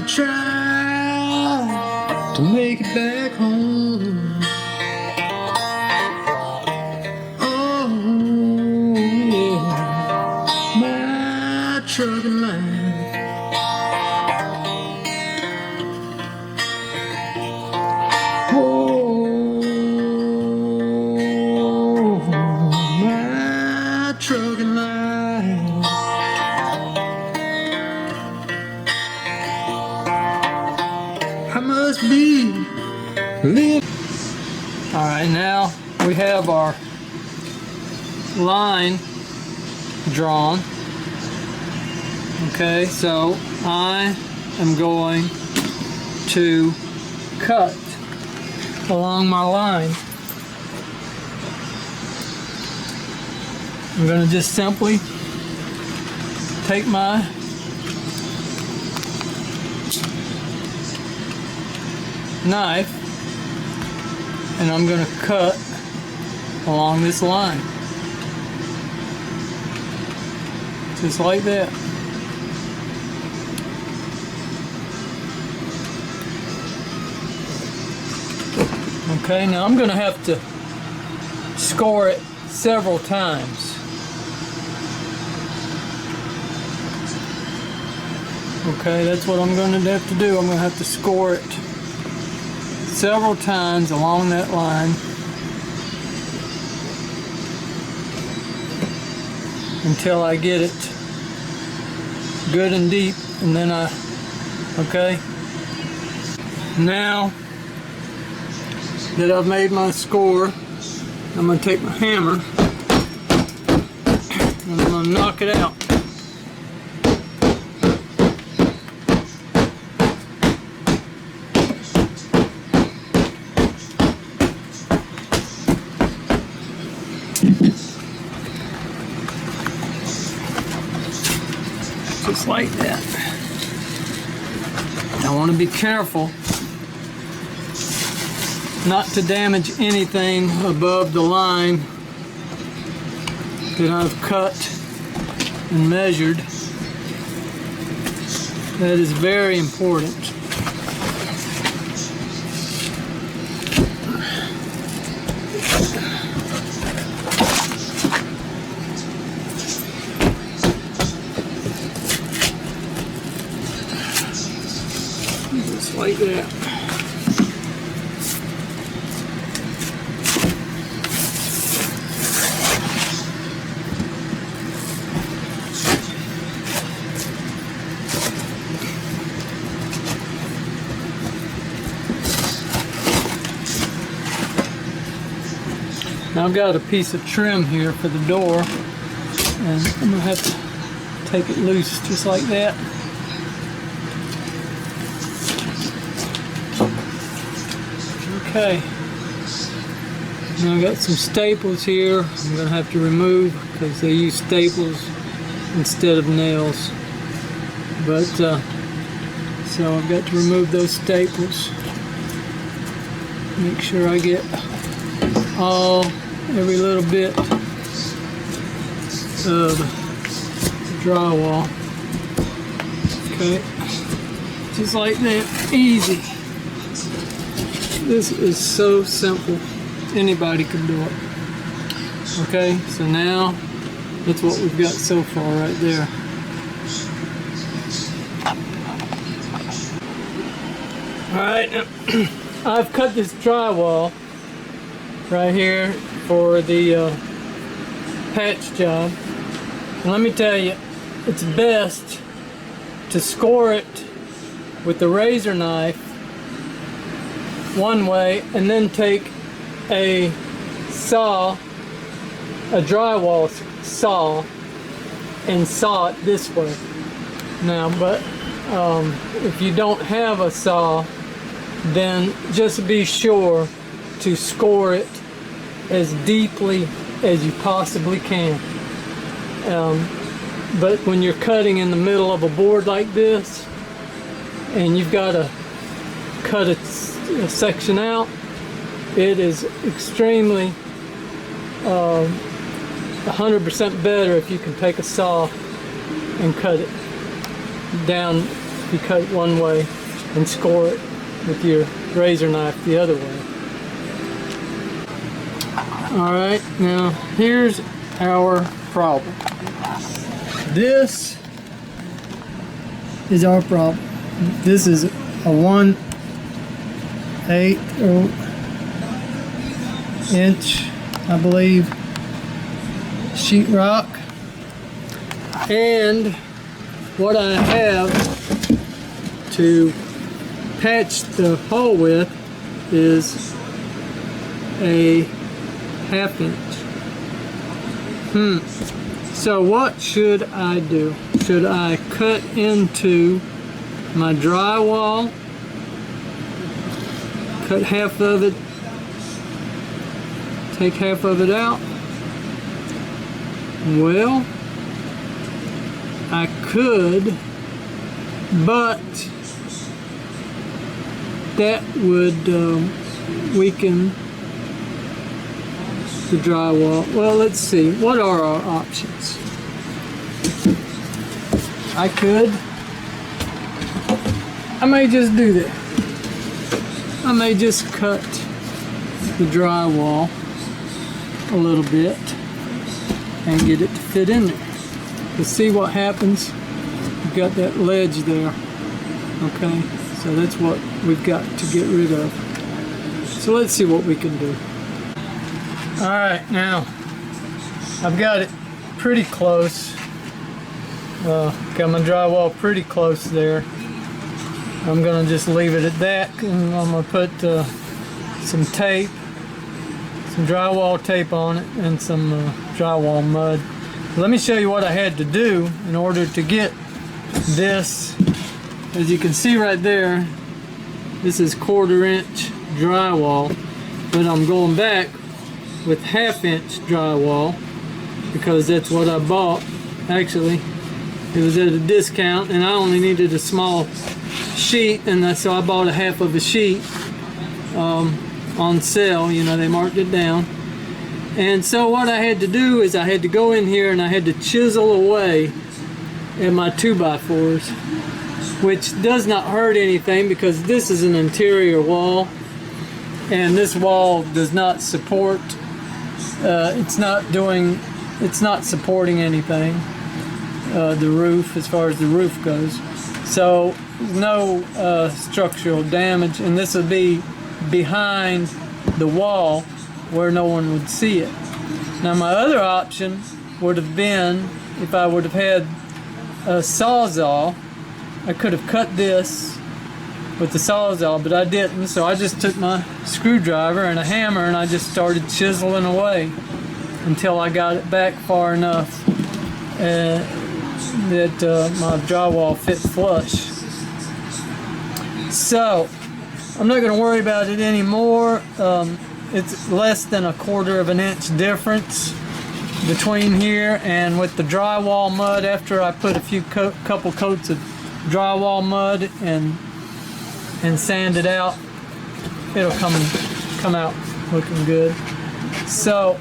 try to make it back home. Oh, yeah, my trucking line. Oh, my trucking line. I must be living. All right, now we have our line drawn. Okay, so I am going to cut along my line. I'm going to just simply take my knife and I'm going to cut along this line. Just like that. Okay, now I'm going to have to score it several times. Okay, that's what I'm going to have to do. I'm going to have to score it several times along that line until I get it good and deep, and then okay, now that I've made my score, I'm going to take my hammer and I'm going to knock it out. Just like that. I want to be careful not to damage anything above the line that I've cut and measured. That is very important. Just like that. Now I've got a piece of trim here for the door, and I'm going to have to take it loose just like that. Okay, now I've got some staples here I'm going to have to remove because they use staples instead of nails. But so I've got to remove those staples. Make sure I get every little bit of the drywall. Okay, just like that, easy. This is so simple, anybody can do it. Okay, so now that's what we've got so far right there. Alright, I've cut this drywall right here for the patch job. And let me tell you, it's best to score it with the razor knife one way and then take a saw, a drywall saw, and saw it this way. Now, but if you don't have a saw, then just be sure to score it as deeply as you possibly can. But when you're cutting in the middle of a board like this and you've got to cut a section out, it is extremely 100% better if you can take a saw and cut it down if you cut it one way and score it with your razor knife the other way. Alright, now here's our problem. This is our problem. This is a 1/8 inch, I believe, sheetrock. And what I have to patch the hole with is a 1/2 inch. So what should I do? Should I cut into my drywall, cut half of it, take half of it out? Well, I could, but that would weaken the drywall. Well, let's see. What are our options? I may just do that. I may just cut the drywall a little bit and get it to fit in there. Let's see what happens. We've got that ledge there. Okay, so that's what we've got to get rid of. So let's see what we can do. Alright, now I've got it pretty close. Got my drywall pretty close there. I'm gonna just leave it at that, and I'm gonna put some tape, some drywall tape on it, and some drywall mud. Let me show you what I had to do in order to get this. As you can see right there, this is 1/4 inch drywall, but I'm going back with 1/2 inch drywall because that's what I bought. Actually, it was at a discount and I only needed a small sheet, and so I bought a 1/2 of a sheet on sale. You know, they marked it down. And so what I had to do is I had to go in here and I had to chisel away at my 2x4s, which does not hurt anything because this is an interior wall and this wall does not support, it's not supporting anything, the roof, as far as the roof goes. So no structural damage, and this would be behind the wall where no one would see it. Now my other option would have been, if I would have had a sawzall, I could have cut this with the sawzall, but I didn't, so I just took my screwdriver and a hammer and I just started chiseling away until I got it back far enough that my drywall fit flush. So I'm not going to worry about it anymore. It's less than 1/4 of an inch difference between here, and with the drywall mud, after I put a couple coats of drywall mud and sand it out, it'll come out looking good. So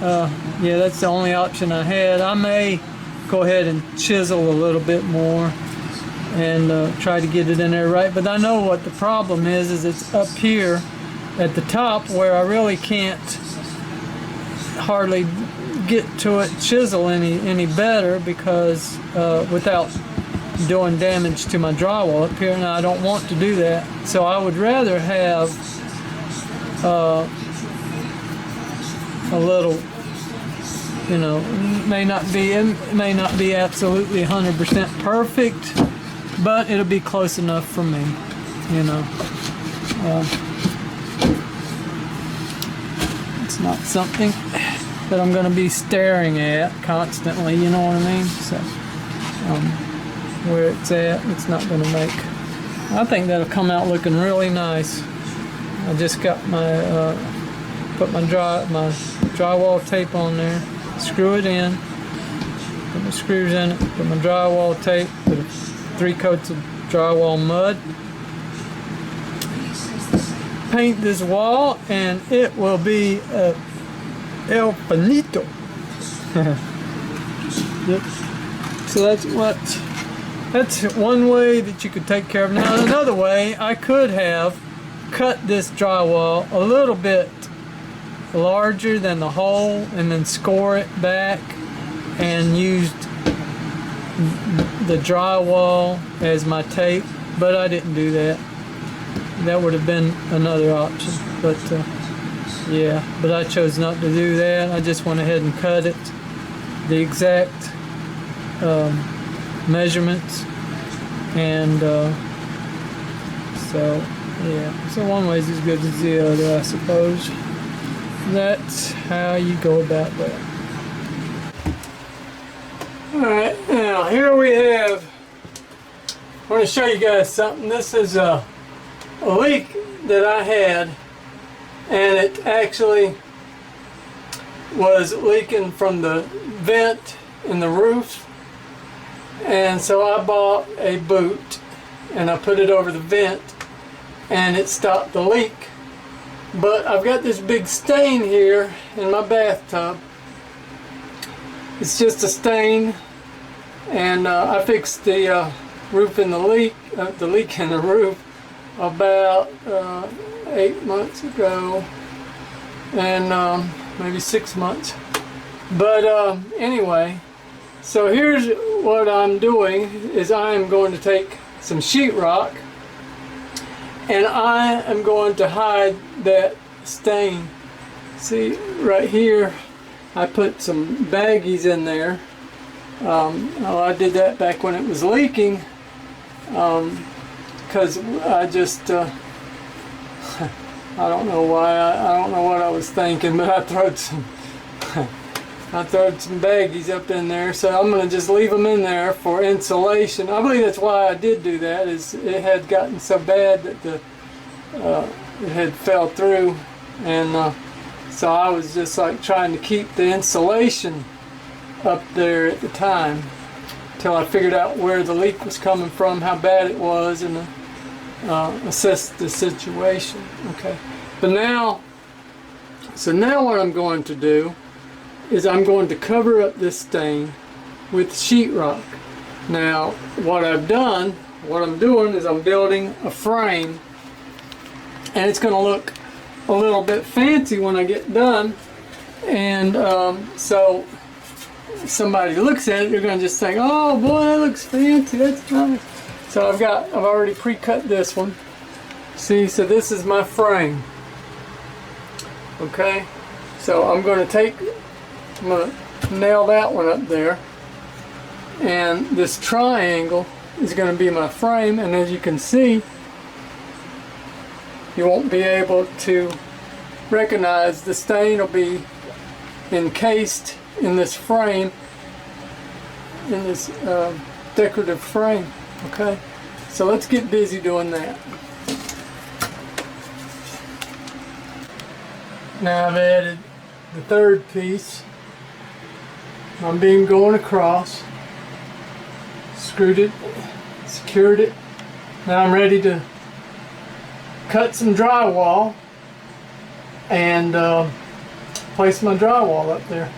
yeah, that's the only option I had. I may go ahead and chisel a little bit more and try to get it in there right, but I know what the problem is it's up here at the top where I really can't hardly get to it, chisel any better, because without doing damage to my drywall up here, and I don't want to do that. So I would rather have a little, you know, it may not be absolutely 100% perfect, but it'll be close enough for me, you know. It's not something that I'm going to be staring at constantly, you know what I mean? So where it's at, it's not going to make, I think that'll come out looking really nice. I just got my put my drywall tape on there, screw it in, put my screws in it, put my drywall tape, put 3 coats of drywall mud, paint this wall, and it will be El Panito. Yep. So that's what that's one way that you could take care of it. Now another way, I could have cut this drywall a little bit larger than the hole and then score it back and used the drywall as my tape, but I didn't do that. That would have been another option, but yeah, but I chose not to do that. I just went ahead and cut it the exact measurements, and so yeah, so one way is as good as the other, I suppose. That's how you go about that. Alright, now here we have, I want to show you guys something. This is a leak that I had, and it actually was leaking from the vent in the roof, and so I bought a boot and I put it over the vent and it stopped the leak. But I've got this big stain here in my bathtub. It's just a stain, and I fixed the roof in the leak in the roof about 8 months ago, and maybe 6 months. But anyway, so here's what I'm doing is I am going to take some sheetrock and I am going to hide that stain. See right here, I put some baggies in there. I did that back when it was leaking, because I just I don't know why, I don't know what I was thinking, but I throwed some baggies up in there, so I'm going to just leave them in there for insulation. I believe that's why I did do that, is it had gotten so bad that it had fell through, and so I was just like trying to keep the insulation up there at the time till I figured out where the leak was coming from, how bad it was, and assess the situation. Okay, but now, so now what I'm going to do is I'm going to cover up this stain with sheetrock. Now what I'm doing is I'm building a frame, and it's going to look a little bit fancy when I get done, and so somebody looks at it, they're going to just think, oh boy, that looks fancy, that's nice. So I've already pre-cut this one. See, so this is my frame. Okay, so I'm going to nail that one up there, and this triangle is going to be my frame, and as you can see, you won't be able to recognize the stain. Will be encased in this frame, in this decorative frame. Okay, so let's get busy doing that. Now I've added the third piece. My beam going across, screwed it, secured it. Now I'm ready to cut some drywall and place my drywall up there.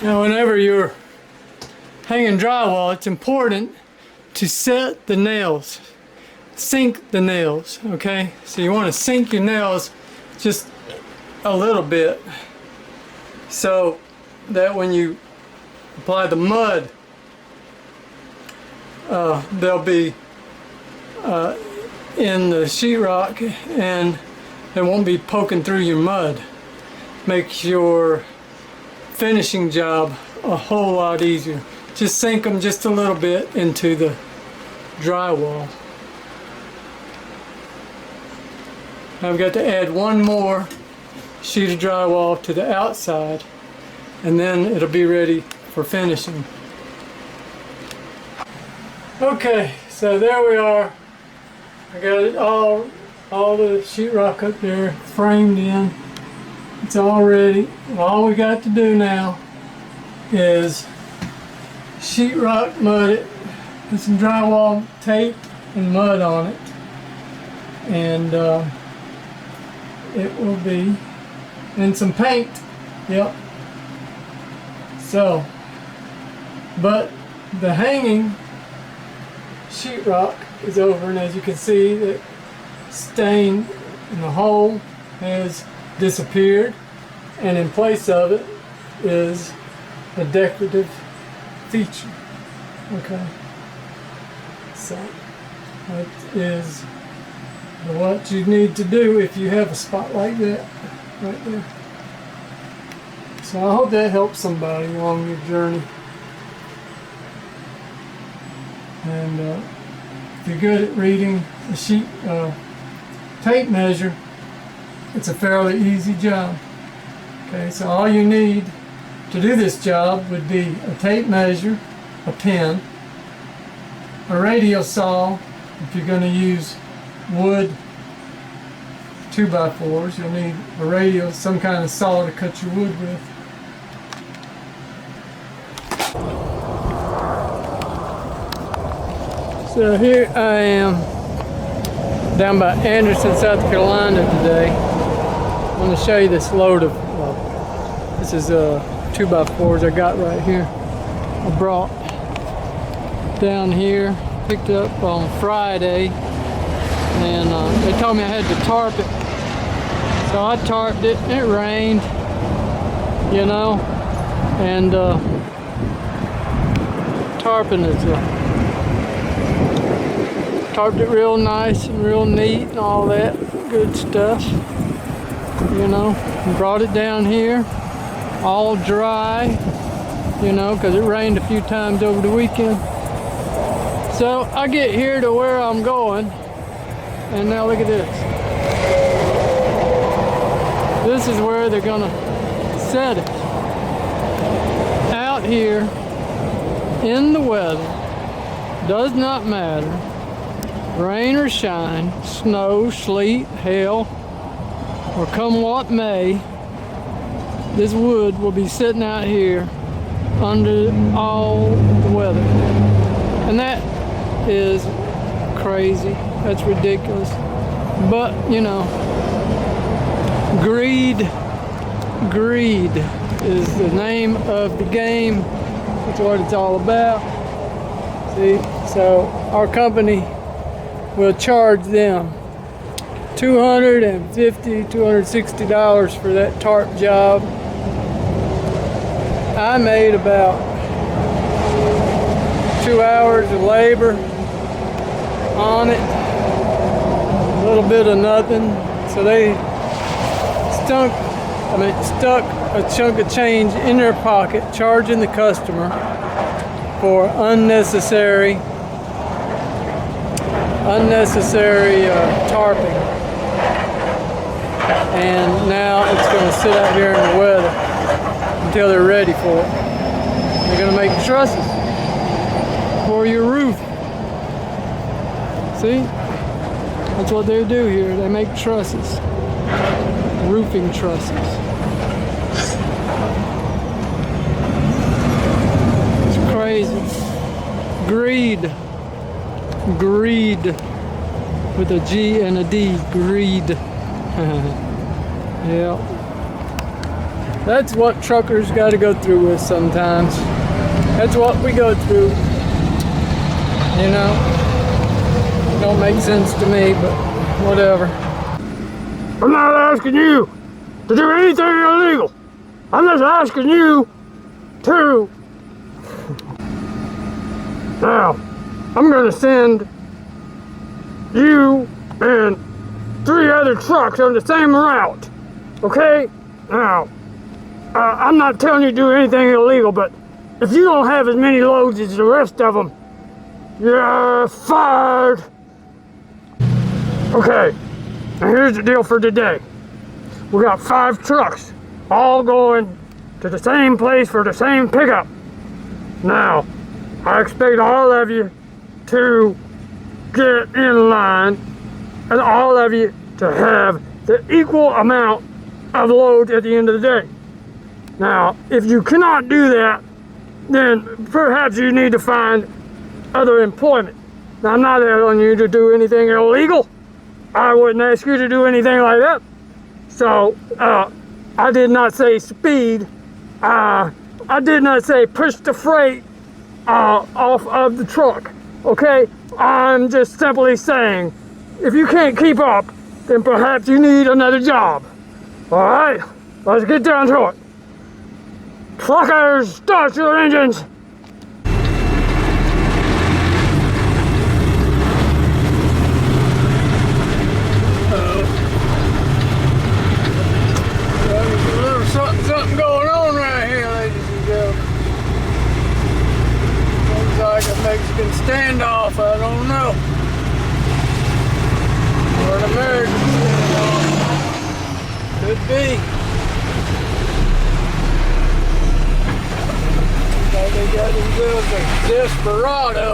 Now, whenever you're hanging drywall, it's important to set the nails, sink the nails, okay? So you want to sink your nails just a little bit so that when you apply the mud, they'll be in the sheetrock and they won't be poking through your mud. Makes your finishing job a whole lot easier. Just sink them just a little bit into the drywall. I've got to add one more sheet of drywall to the outside and then it'll be ready for finishing. Okay, so there we are. I got it all the sheetrock up there framed in. It's all ready. And all we got to do now is sheetrock mud it, put some drywall tape and mud on it, and it will be, and some paint. Yep. So, but the hanging sheetrock is over, and as you can see, the stain in the hole has disappeared, and in place of it is a decorative feature. Okay, so that is what you need to do if you have a spot like that right there. So I hope that helps somebody along your journey. And if you're good at reading a sheet tape measure, it's a fairly easy job. Okay, so all you need to do this job would be a tape measure, a pen, a radial saw. If you're going to use wood 2x4s, you'll need a radial, some kind of saw to cut your wood with. So here I am down by Anderson, South Carolina today. I want to show you this load of, this is 2x4s I got right here. I brought down here, picked it up on Friday, and they told me I had to tarp it. So I tarped it, and it rained, you know, and tarping is tarped it real nice and real neat and all that good stuff, you know, and brought it down here all dry, you know, because it rained a few times over the weekend. So I get here to where I'm going, and now look at this. This is where they're gonna set it. Out here in the weather, does not matter, rain or shine, snow, sleet, hail, or come what may, this wood will be sitting out here under all the weather. And that is crazy. That's ridiculous. But, you know, greed is the name of the game. That's what it's all about. See, so our company will charge them $250, $260 for that tarp job. I made about 2 hours of labor on it, a little bit of nothing. So they stuck a chunk of change in their pocket, charging the customer for unnecessary tarping. And now it's going to sit out here in the weather until they're ready for it. They're going to make trusses for your roof. See? That's what they do here. They make trusses. Roofing trusses. It's crazy. Greed. greed with a G and a D, greed. Yeah. That's what truckers got to go through with sometimes. That's what we go through. You know? Don't make sense to me, but whatever. I'm not asking you to do anything illegal. I'm just asking you to. Now, I'm gonna send you and 3 other trucks on the same route. Okay? Now, I'm not telling you to do anything illegal, but if you don't have as many loads as the rest of them, you're fired. Okay, now here's the deal for today. We got 5 trucks, all going to the same place for the same pickup. Now, I expect all of you to get in line and all of you to have the equal amount of load at the end of the day. Now, if you cannot do that, then perhaps you need to find other employment. Now, I'm not telling you to do anything illegal. I wouldn't ask you to do anything like that. So, I did not say speed. I did not say push the freight off of the truck. Okay? I'm just simply saying, if you can't keep up, then perhaps you need another job. All right? Let's get down to it. Truckers, start your engines! There's a little something going on right here, ladies and gentlemen. Looks like a Mexican standoff, I don't know. Or an American standoff. Could be. They got themselves a desperado.